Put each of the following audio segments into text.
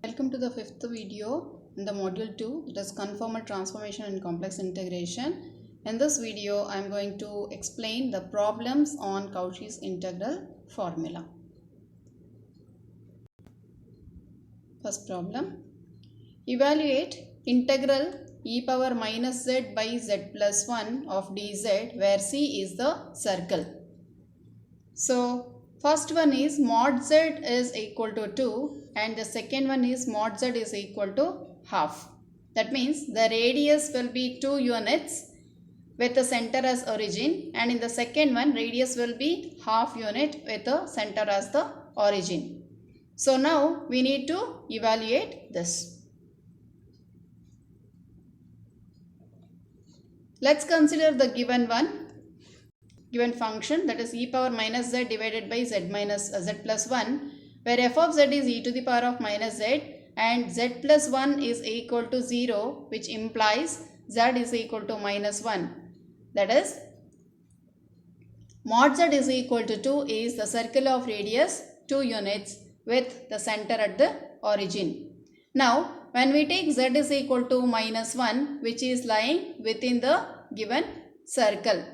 Welcome to the fifth video in the module 2, that is conformal transformation and complex integration. In this video, I am going to explain the problems on Cauchy's integral formula. First problem, evaluate integral e power minus z by z plus 1 of dz where c is the circle. So, first one is mod z is equal to 2 and the second one is mod z is equal to half. That means the radius will be 2 units with the center as origin, and in the second one radius will be half unit with the center as the origin. So now we need to evaluate this. Let's consider the given function, that is e power minus z divided by z plus 1, where f of z is e to the power of minus z and z plus 1 is equal to 0, which implies z is equal to minus 1. That is, mod z is equal to 2 is the circle of radius 2 units with the center at the origin. Now, when we take z is equal to minus 1, which is lying within the given circle,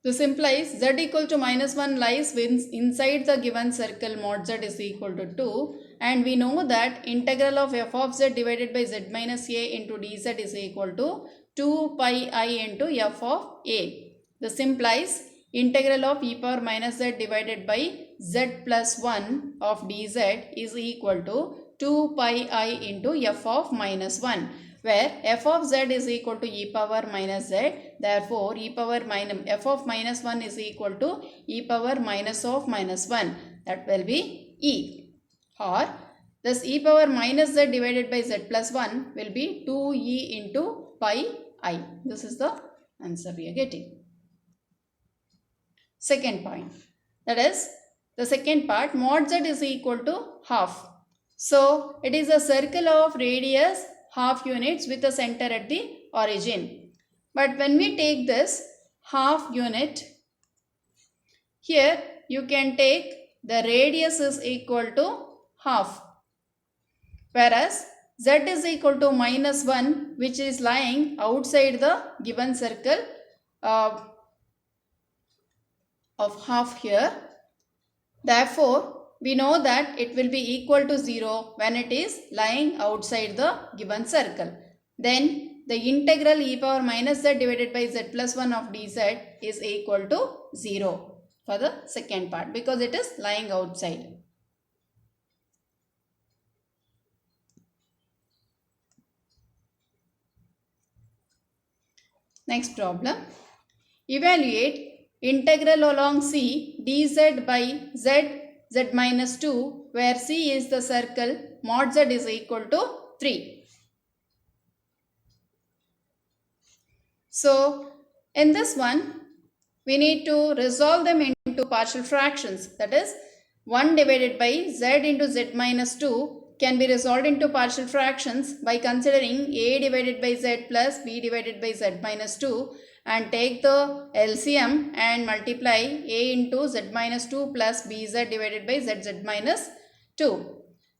this implies z equal to minus 1 lies inside the given circle mod z is equal to 2, and we know that integral of f of z divided by z minus a into dz is equal to 2 pi I into f of a. This implies integral of e power minus z divided by z plus 1 of dz is equal to 2 pi I into f of minus 1, where f of z is equal to e power minus z. Therefore, f of minus 1 is equal to e power minus of minus 1. That will be e. Or this e power minus z divided by z plus 1 will be 2e into pi I. This is the answer we are getting. Second point, that is the second part, mod z is equal to half. So, it is a circle of radius half units with a center at the origin. But when we take this half unit, here you can take the radius is equal to half, whereas z is equal to minus 1, which is lying outside the given circle of half here. Therefore, we know that it will be equal to 0 when it is lying outside the given circle. Then the integral e power minus z divided by z plus 1 of dz is equal to 0 for the second part, because it is lying outside. Next problem, evaluate integral along c dz by z minus 2 where c is the circle mod z is equal to 3. So, in this one, we need to resolve them into partial fractions. That is, 1 divided by z into z minus 2 can be resolved into partial fractions by considering a divided by z plus b divided by z minus 2 and take the LCM and multiply a into z minus 2 plus bz divided by z minus 2.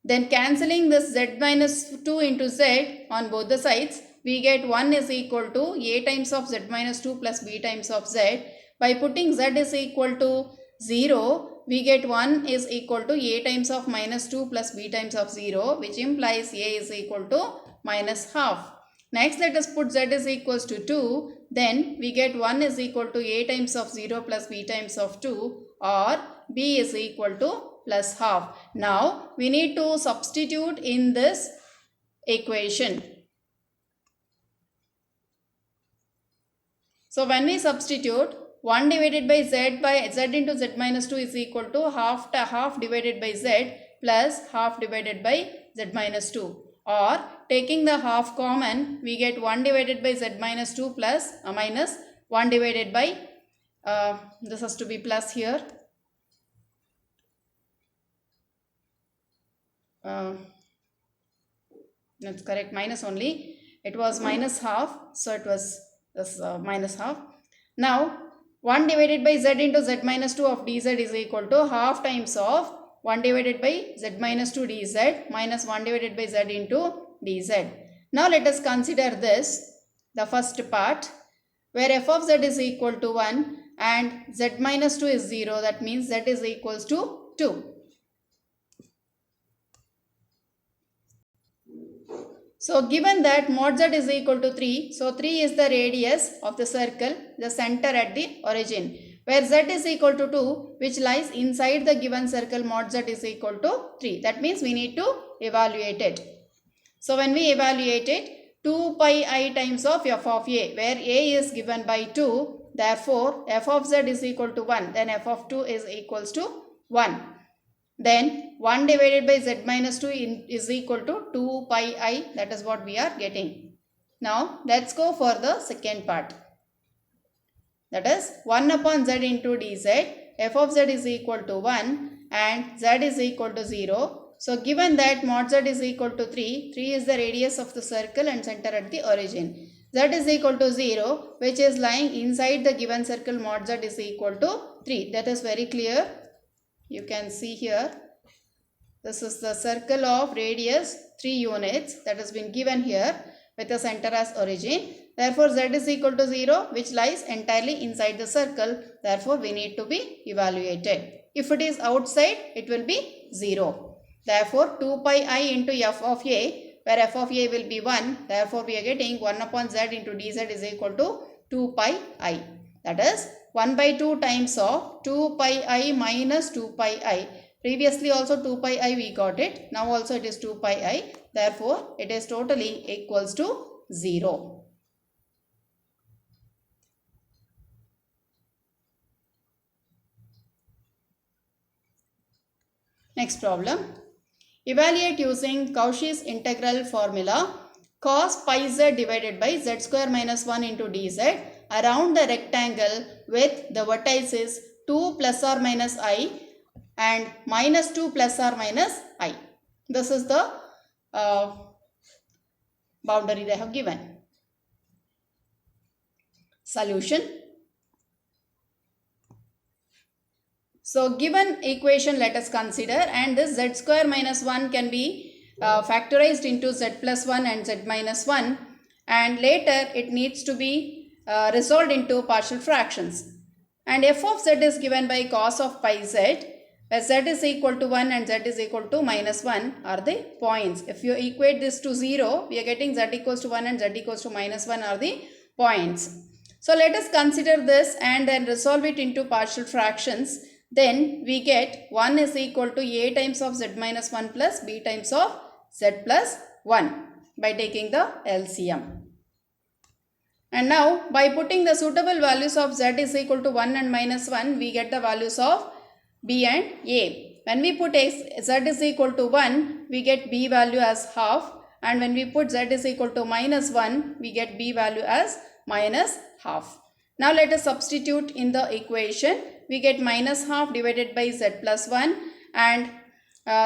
Then cancelling this z minus 2 into z on both the sides, we get 1 is equal to a times of z minus 2 plus b times of z. By putting z is equal to 0, we get 1 is equal to a times of minus 2 plus b times of 0, which implies a is equal to minus half. Next, let us put z is equals to 2. Then we get 1 is equal to a times of 0 plus b times of 2, or b is equal to plus half. Now, we need to substitute in this equation. So, when we substitute, 1 divided by z into z minus 2 is equal to half divided by z plus half divided by z minus 2. Or taking the half common, we get 1 divided by z minus 2 plus minus 1 divided by, this has to be plus here. That's correct, minus only. It was minus half, so it was this minus half. Now, 1 divided by z into z minus 2 of dz is equal to half times of 1 divided by z minus 2 dz minus 1 divided by z into dz. Now let us consider this, the first part, where f of z is equal to 1 and z minus 2 is 0. That means z is equals to 2. So given that mod z is equal to 3, so 3 is the radius of the circle, the center at the origin, where z is equal to 2, which lies inside the given circle mod z is equal to 3. That means we need to evaluate it. So when we evaluate it, 2 pi I times of f of a, where a is given by 2, therefore f of z is equal to 1, then f of 2 is equals to 1. Then 1 divided by z minus 2 is equal to 2 pi I, that is what we are getting. Now let's go for the second part. That is 1 upon z into dz, f of z is equal to 1 and z is equal to 0. So given that mod z is equal to 3, 3 is the radius of the circle and center at the origin. Z is equal to 0, which is lying inside the given circle mod z is equal to 3. That is very clear. You can see here, this is the circle of radius 3 units that has been given here with the center as origin. Therefore, z is equal to 0, which lies entirely inside the circle. Therefore, we need to be evaluated. If it is outside, it will be 0. Therefore, 2 pi I into f of a, where f of a will be 1. Therefore, we are getting 1 upon z into dz is equal to 2 pi I. That is 1 by 2 times of 2 pi I minus 2 pi I. Previously also 2 pi I we got it. Now also it is 2 pi I. Therefore, it is totally equals to 0. Next problem. Evaluate using Cauchy's integral formula cos pi z divided by z square minus 1 into dz around the rectangle with the vertices 2 plus or minus I and minus 2 plus or minus I. This is the boundary they have given. Solution. So given equation let us consider, and this z square minus 1 can be factorized into z plus 1 and z minus 1, and later it needs to be resolved into partial fractions. And f of z is given by cos of pi z, where z is equal to 1 and z is equal to minus 1 are the points. If you equate this to 0, we are getting z equals to 1 and z equals to minus 1 are the points. So let us consider this and then resolve it into partial fractions. Then we get 1 is equal to a times of z minus 1 plus b times of z plus 1 by taking the LCM. And now by putting the suitable values of z is equal to 1 and minus 1, we get the values of b and a. When we put z is equal to 1, we get b value as half, and when we put z is equal to minus 1, we get b value as minus half. Now let us substitute in the equation. We get minus half divided by z plus 1, and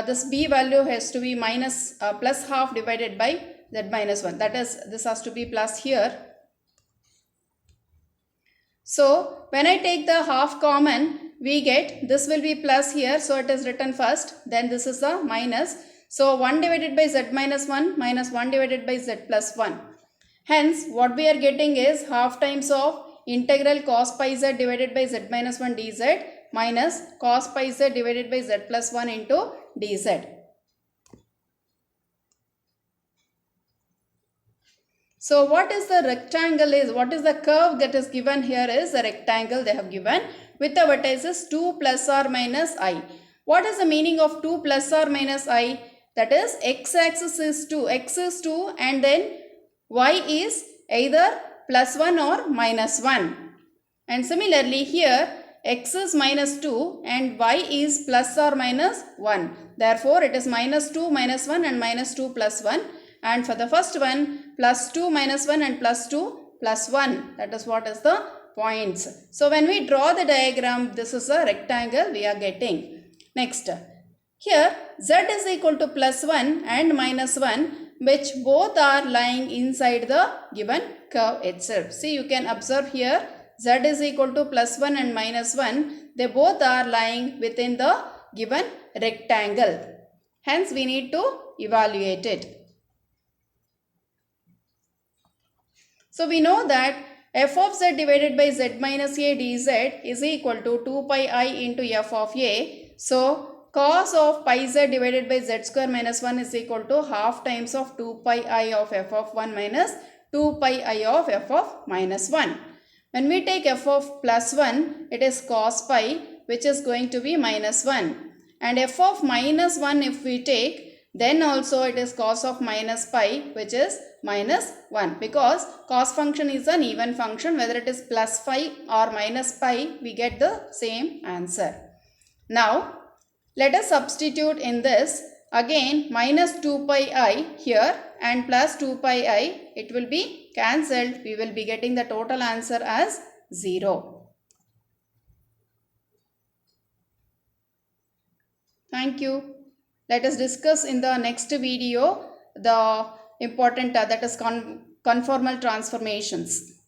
this b value has to be minus plus half divided by z minus 1. That is, this has to be plus here. So when I take the half common, we get this will be plus here. So it is written first, then this is a minus. So 1 divided by z minus 1 minus 1 divided by z plus 1. Hence what we are getting is half times of integral cos pi z divided by z minus 1 dz minus cos pi z divided by z plus 1 into dz. So what is the rectangle is, what is the curve that is given here is a rectangle they have given with the vertices 2 plus or minus I. What is the meaning of 2 plus or minus I? That is, x axis is 2, x is 2 and then y is either plus 1 or minus 1. And similarly here x is minus 2 and y is plus or minus 1. Therefore it is minus 2 minus 1 and minus 2 plus 1. And for the first one, plus 2 minus 1 and plus 2 plus 1. That is what is the points. So when we draw the diagram, this is a rectangle we are getting. Next, here z is equal to plus 1 and minus 1, which both are lying inside the given curve itself. See, you can observe here z is equal to plus 1 and minus 1, they both are lying within the given rectangle. Hence, we need to evaluate it. So, we know that f of z divided by z minus a dz is equal to 2 pi I into f of a. So, cos of pi z divided by z square minus 1 is equal to half times of 2 pi I of f of 1 minus 2 pi I of f of minus 1. When we take f of plus 1, it is cos pi, which is going to be minus 1. And f of minus 1 if we take, then also it is cos of minus pi, which is minus 1. Because cos function is an even function, whether it is plus pi or minus pi, we get the same answer. Now, let us substitute in this. Again, minus 2 pi I here and plus 2 pi I, it will be cancelled. We will be getting the total answer as 0. Thank you. Let us discuss in the next video the important that is conformal transformations.